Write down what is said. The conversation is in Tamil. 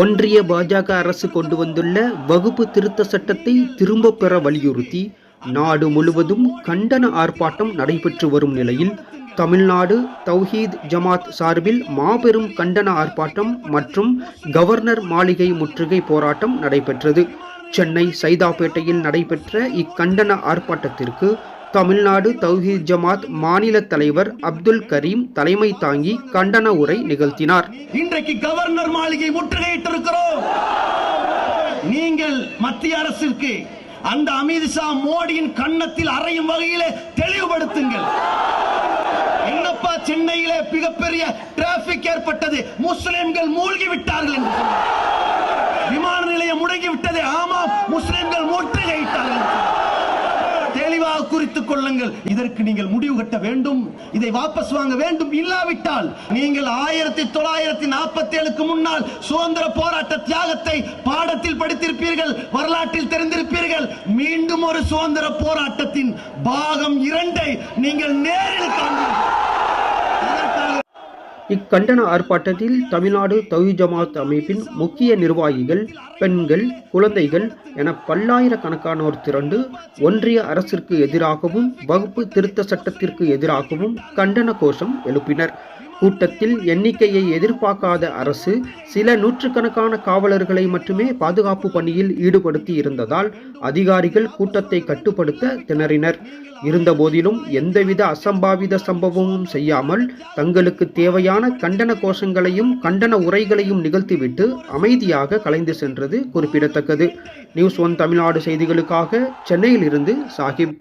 ஒன்றிய பாஜக அரசு கொண்டு வந்துள்ள வகுப்பு திருத்த சட்டத்தை திரும்பப் பெற வலியுறுத்தி நாடு முழுவதும் கண்டன ஆர்ப்பாட்டம் நடைபெற்று வரும் நிலையில் தமிழ்நாடு தௌஹீத் ஜமாத் சார்பில் மாபெரும் கண்டன ஆர்ப்பாட்டம் மற்றும் கவர்னர் மாளிகை முற்றுகை போராட்டம் நடைபெற்றது. சென்னை சைதாப்பேட்டையில் நடைபெற்ற இக்கண்டன ஆர்ப்பாட்டத்திற்கு தமிழ்நாடு தௌஹீத் ஜமாத் மாநில தலைவர் அப்துல் கரீம் தலைமை தாங்கி கண்டன உரை நிகழ்த்தினார். இன்றைக்கு கவர்னர் மாளிகை முற்றுகையிட்டிருக்கிறோம். நீங்கள் மத்திய அரசிற்கு அந்த அமித்ஷா மோடியின் கன்னத்தில் அறையும் வகையிலே தெளிவுபடுத்துங்கள். என்னப்பா சென்னையிலே மிகப்பெரிய டிராபிக் ஏற்பட்டது, முஸ்லிம்கள் மூழ்கி விட்டார்கள் என்று விமான நிலையம் முடங்கிவிட்டது. ஆமாம், முஸ்லிம்கள் முற்றுகையிட்டார்கள். தெளிவாக குறித்துக் கொள்ளுங்கள். இதற்கு நீங்கள் முடிவு கட்ட வேண்டும். இதை வாபஸ் வாங்க வேண்டும். இல்லாவிட்டால் நீங்கள் 1947க்கு முன்னால் சுதந்திர போராட்ட தியாகத்தை பாடத்தில் படித்திருப்பீர்கள், வரலாற்றில் தெரிந்திருப்பீர்கள். மீண்டும் ஒரு சுதந்திர போராட்டத்தின் பாகம் 2 நீங்கள் நேரில் காண்பீர்கள். இக்கண்டன ஆர்ப்பாட்டத்தில் தமிழ்நாடு தௌஹீத் ஜமாத் அமைப்பின் முக்கிய நிர்வாகிகள், பெண்கள், குழந்தைகள் என பல்லாயிரக்கணக்கானோர் திரண்டு ஒன்றிய அரசிற்கு எதிராகவும் வகுப்பு திருத்த சட்டத்திற்கு எதிராகவும் கண்டன கோஷம் எழுப்பினர். கூட்டத்தில் எண்ணிக்கையை எதிர்பார்க்காத அரசு சில நூற்றுக்கணக்கான காவலர்களை மட்டுமே பாதுகாப்பு பணியில் ஈடுபடுத்தி இருந்ததால் அதிகாரிகள் கூட்டத்தை கட்டுப்படுத்த திணறினர். இருந்தபோதிலும் எந்தவித அசம்பாவித சம்பவமும் செய்யாமல் தங்களுக்கு தேவையான கண்டன கோஷங்களையும் கண்டன உரைகளையும் நிகழ்த்திவிட்டு அமைதியாக கலைந்து சென்றது குறிப்பிடத்தக்கது. நியூஸ் 1 தமிழ்நாடு செய்திகளுக்காக சென்னையில் இருந்து சாஹிப்.